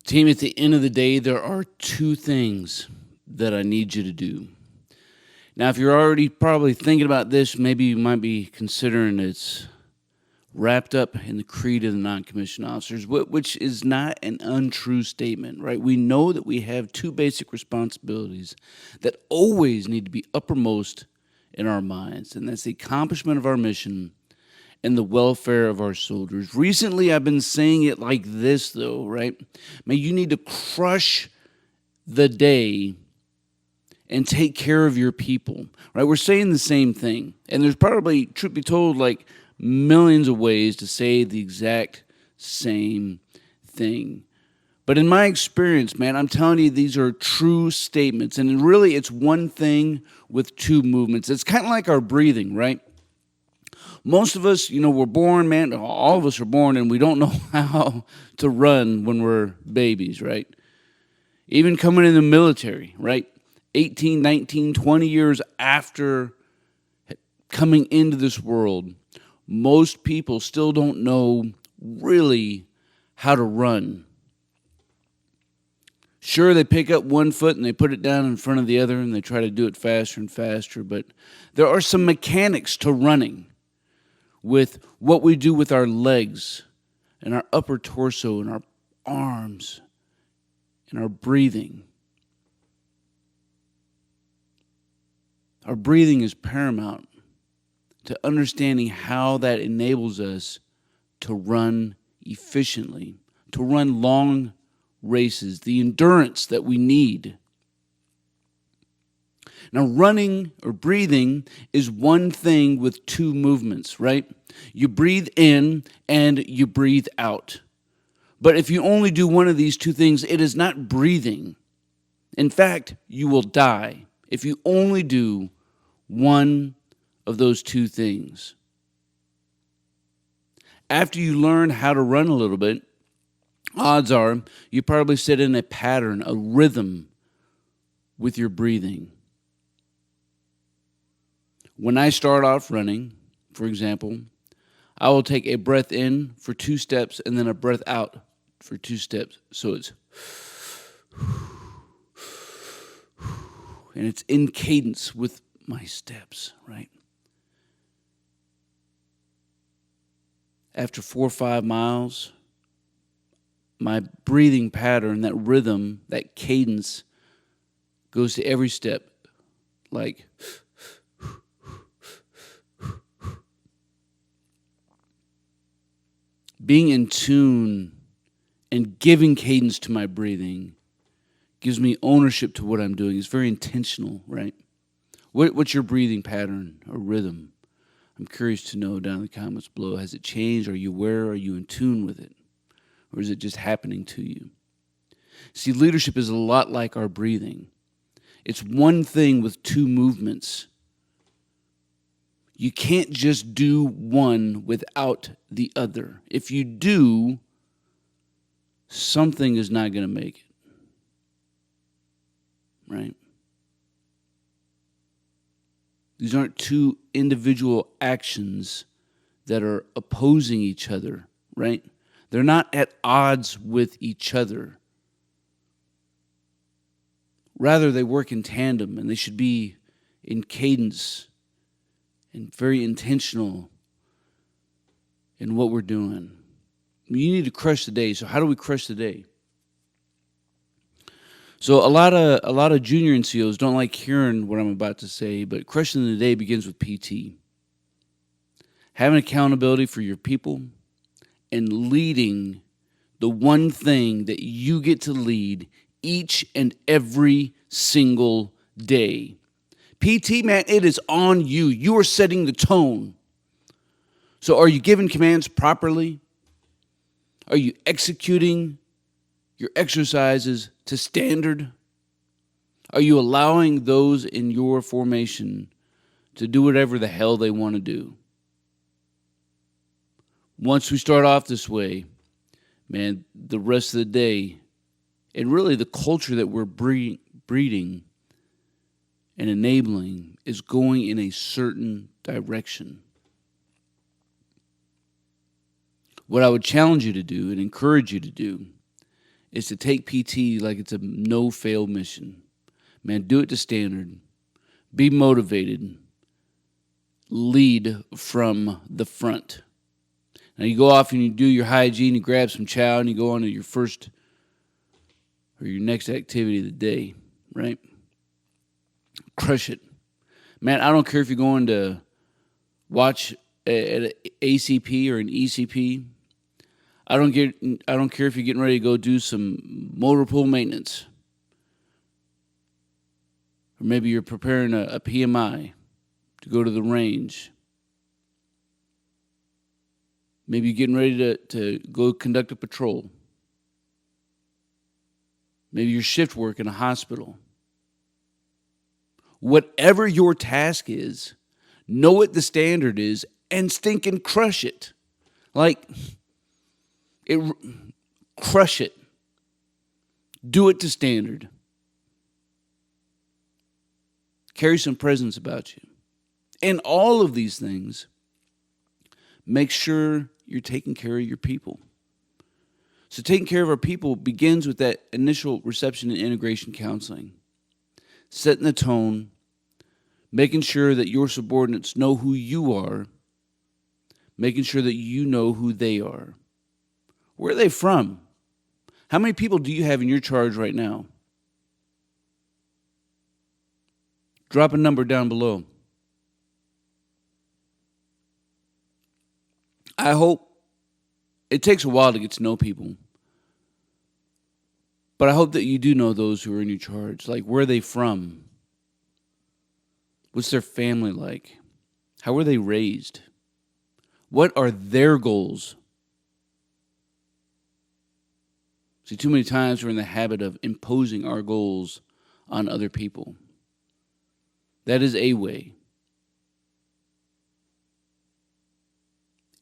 Team, at the end of the day, there are two things that I need you to do. Now, if you're already probably thinking about this, maybe you might be considering it's wrapped up in the creed of the non-commissioned officers, which is not an untrue statement, right? We know that we have two basic responsibilities that always need to be uppermost in our minds, and that's the accomplishment of our mission and the welfare of our soldiers. Recently, I've been saying it like this, though, right? Man, you need to crush the day and take care of your people, right? We're saying the same thing, and there's probably, truth be told, like millions of ways to say the exact same thing. But in my experience, man, I'm telling you, these are true statements, and really it's one thing with two movements. It's kind of like our breathing, right? Most of us, we're born, man, all of us are born, and we don't know how to run when we're babies, right? Even coming in the military, right? 18, 19, 20 years after coming into this world, most people still don't know really how to run. Sure, they pick up one foot and they put it down in front of the other and they try to do it faster and faster, but there are some mechanics to running with what we do with our legs and our upper torso and our arms and our breathing. Our breathing is paramount to understanding how that enables us to run efficiently, to run long races, the endurance that we need. Now, running or breathing is one thing with two movements, right? You breathe in and you breathe out. But if you only do one of these two things, it is not breathing. In fact, you will die if you only do one of those two things. After you learn how to run a little bit, odds are you probably set in a pattern, a rhythm with your breathing. When I start off running, for example, I will take a breath in for 2 steps and then a breath out for 2 steps. So it's, and it's in cadence with my steps, right? After 4 or 5 miles, my breathing pattern, that rhythm, that cadence goes to every step, like being in tune and giving cadence to my breathing gives me ownership to what I'm doing. It's very intentional, right? What's your breathing pattern or rhythm? I'm curious to know down in the comments below. Has it changed? Are you aware? Are you in tune with it? Or is it just happening to you? See, leadership is a lot like our breathing. It's one thing with two movements. You can't just do one without the other. If you do, something is not going to make it. Right? These aren't two individual actions that are opposing each other, right? They're not at odds with each other. Rather, they work in tandem, and they should be in cadence and very intentional in what we're doing. You need to crush the day. So how do we crush the day? So a lot of junior NCOs don't like hearing what I'm about to say, but crushing the day begins with PT. Having accountability for your people and leading the one thing that you get to lead each and every single day. PT, man, it is on you. You are setting the tone. So are you giving commands properly? Are you executing your exercises to standard? Are you allowing those in your formation to do whatever the hell they want to do? Once we start off this way, man, the rest of the day, and really the culture that we're breeding and enabling is going in a certain direction. What I would challenge you to do and encourage you to do is to take PT like it's a no-fail mission. Man, do it to standard. Be motivated. Lead from the front. Now you go off and you do your hygiene, you grab some chow, and you go on to your first or your next activity of the day, right? Crush it. Man, I don't care if you're going to watch an ACP or an ECP. I don't care if you're getting ready to go do some motor pool maintenance. Or maybe you're preparing a PMI to go to the range. Maybe you're getting ready to go conduct a patrol. Maybe you're shift work in a hospital. Whatever your task is, know what the standard is and stinking crush it. Crush it. Do it to standard. Carry some presence about you. In all of these things, make sure you're taking care of your people. So taking care of our people begins with that initial reception and integration counseling. Setting the tone, making sure that your subordinates know who you are, making sure that you know who they are. Where are they from? How many people do you have in your charge right now? Drop a number down below. I hope it takes a while to get to know people, but I hope that you do know those who are in your charge. Like, where are they from? What's their family like? How were they raised? What are their goals? See, too many times we're in the habit of imposing our goals on other people. That is a way.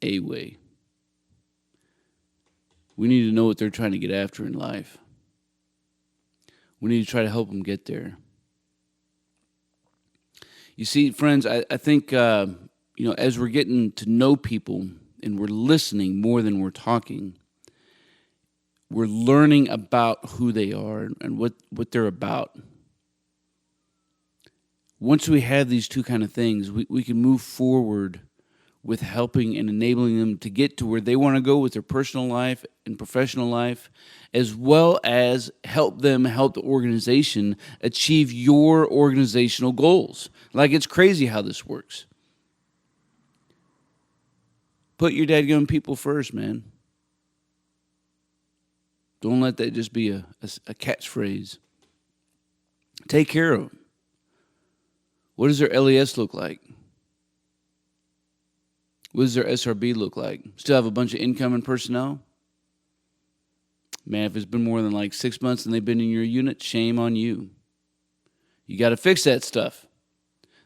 A way. We need to know what they're trying to get after in life. We need to try to help them get there. You see, friends, I think, as we're getting to know people and we're listening more than we're talking, we're learning about who they are and what they're about. Once we have these two kind of things, we can move forward with helping and enabling them to get to where they want to go with their personal life and professional life, as well as help the organization achieve your organizational goals. Like, it's crazy how this works. Put your dadgum people first, man. Don't let that just be a catchphrase. Take care of them. What does their LES look like? What does their SRB look like? Still have a bunch of incoming personnel? Man, if it's been more than like 6 months and they've been in your unit, shame on you. You got to fix that stuff.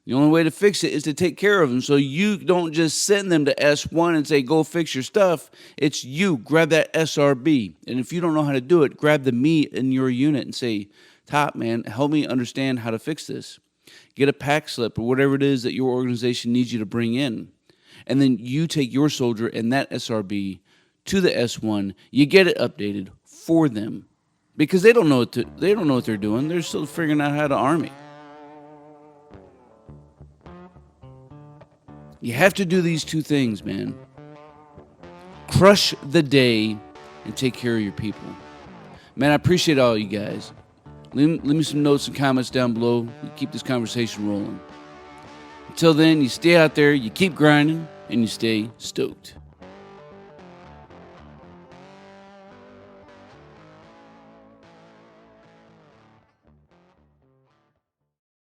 The only way to fix it is to take care of them, so you don't just send them to S1 and say, go fix your stuff. It's you. Grab that SRB. And if you don't know how to do it, grab the me in your unit and say, Top, man, help me understand how to fix this. Get a pack slip or whatever it is that your organization needs you to bring in. And then you take your soldier and that SRB to the S1. You get it updated for them, because they don't know what they're doing. They're still figuring out how to army. You have to do these two things, man. Crush the day and take care of your people. Man, I appreciate all you guys. Leave me some notes and comments down below. We keep this conversation rolling. Until then, you stay out there, you keep grinding, and you stay stoked.